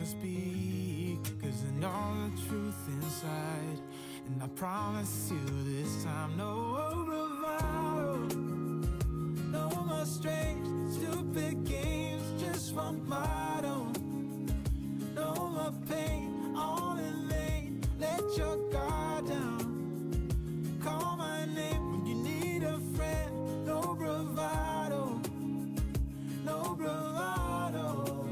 to speak, 'cause I know the truth inside. And I promise you this time, no bravado, no more strange, stupid games, just one motto. No more pain, all in vain, let your guard down. Call my name when you need a friend, no bravado, no bravado.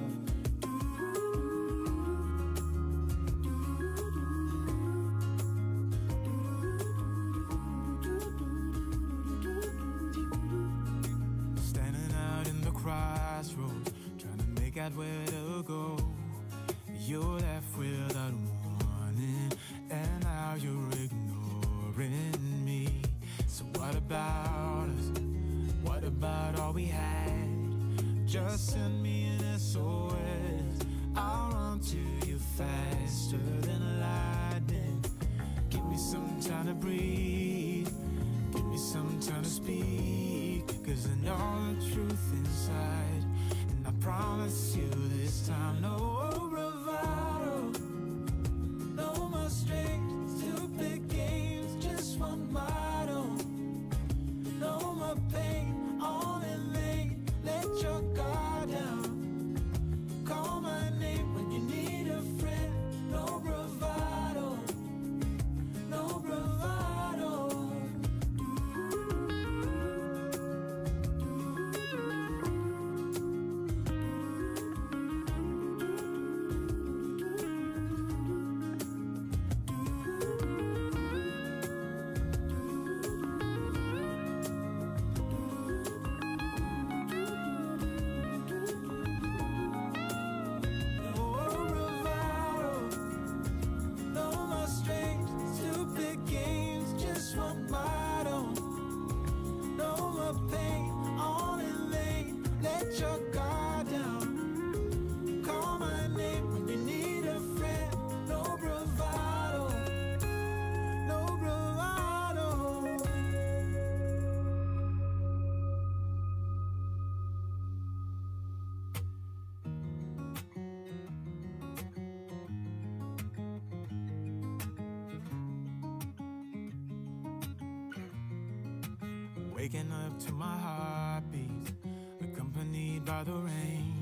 Standing out in the crossroads, trying to make out where to go. You're left without warning, and now you're ignoring me. So what about us? What about all we had? Just send me an SOS, I'll run to you faster than lightning. Give me some time to breathe, give me some time to speak, 'cause I know the truth inside. And I promise you this time, no bravado, no more strange, stupid games, just one motto. No more pain, all in vain, let your guard down. Call my name when you need a friend, no bravado, no bravado. Waking up to my heartbeats, accompanied by the rain.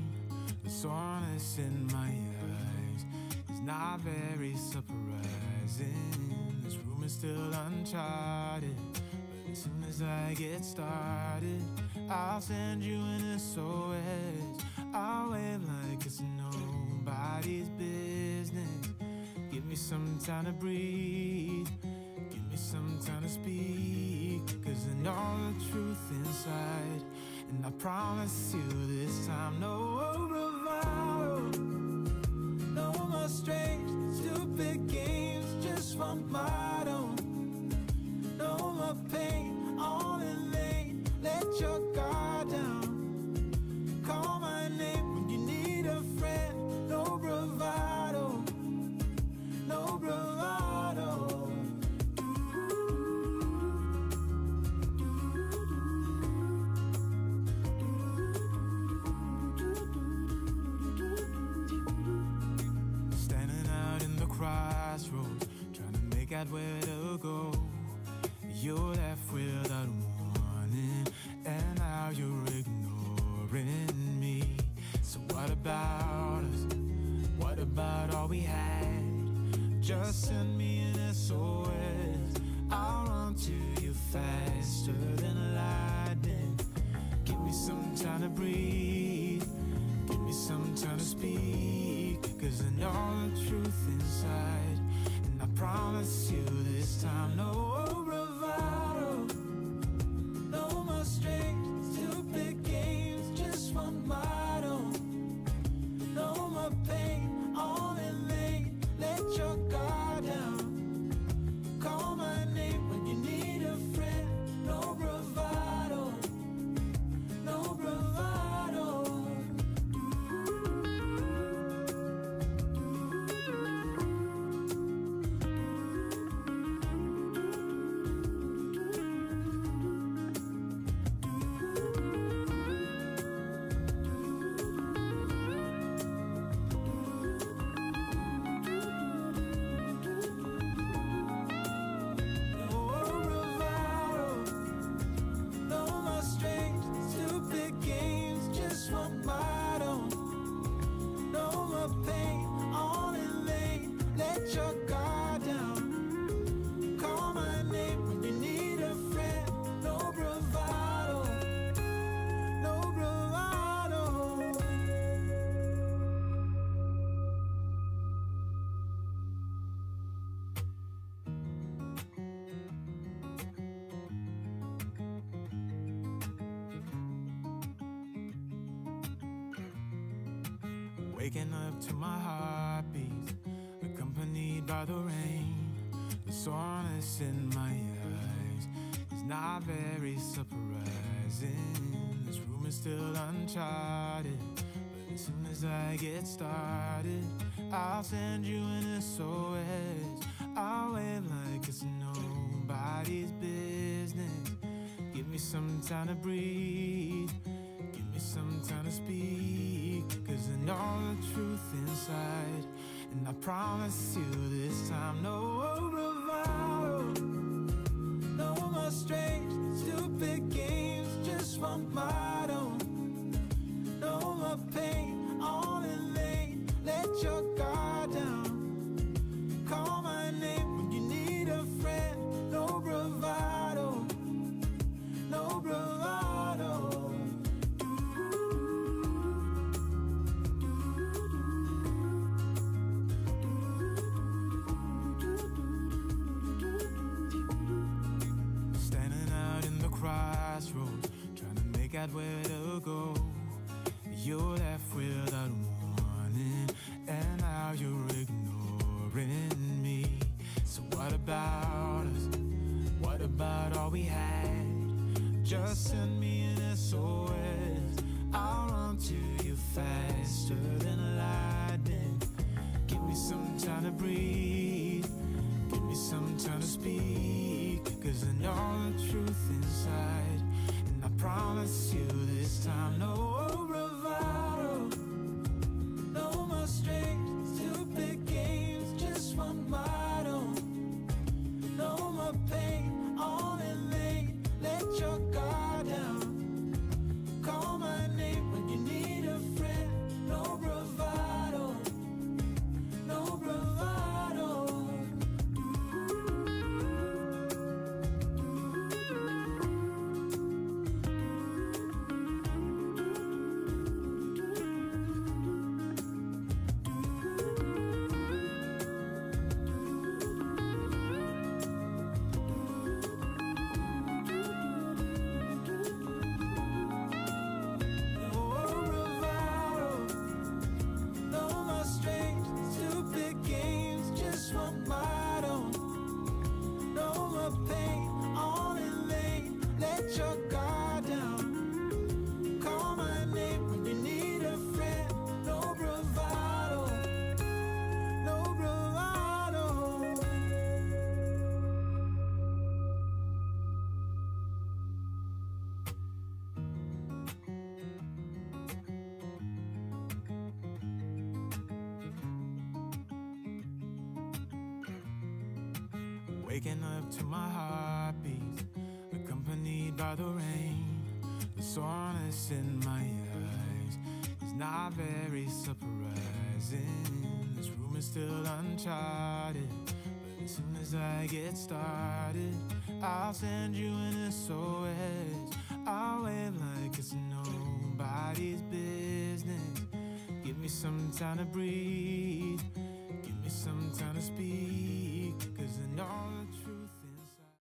The soreness in my eyes is not very surprising. This room is still uncharted, but as soon as I get started, I'll send you an SOS. I'll wave like it's nobody's business. Give me some time to breathe, give me some time to speak, 'cause I know the truth inside. And I promise you this time, no bravado, no more strange, stupid games, just one motto. No more pain, all in vain, let your guard down. Call my name when you need a friend, no bravado, no bravado. Crossroads, trying to make out where to go. You're left without warning, and now you're ignoring me. So what about us? What about all we had? Just send me an SOS, I'll run to you faster than lightning. Give me some time to breathe, give me some time to speak, 'cause I know the truth inside. And I promise you this time, no bravado, no more strange, stupid games, just one motto. No more pain, all in vain, let your guard down. Call my name when you need a friend, no bravado, no bravado. Waking up to my heartbeats, accompanied by the rain. The soreness in my eyes is not very surprising. This room is still uncharted, but as soon as I get started, I'll send you an SOS. I'll wave like it's nobody's business. Give me some time to breathe, give me some time to speak, 'cause I know the truth inside. And I promise you this time, no bravado, no more strange, stupid games, just one motto. No more pain, all in lane, let your guard down. Call my name when you need a friend, no bravado, no bravado. Crossroads, trying to make out where to go. You're left without warning, and now you're ignoring me. So what about us? What about all we had? Just send me an SOS. I'll run to you faster than lightning. Give me some time to breathe, give me some time to speak, 'cause I know the truth inside. And I promise you this time, no bravado, no more strange, stupid games, just one motto. No more pain, all in lane, let your guard down. Call my name when you need a friend, no bravado, no bravado. Waking up to my heartbeats, accompanied by the rain. The soreness in my eyes is not very surprising. This room is still uncharted, but as soon as I get started, I'll send you an SOS. I'll wave like it's nobody's business. Give me some time to breathe, give me some time to speak, 'cause I know the truth.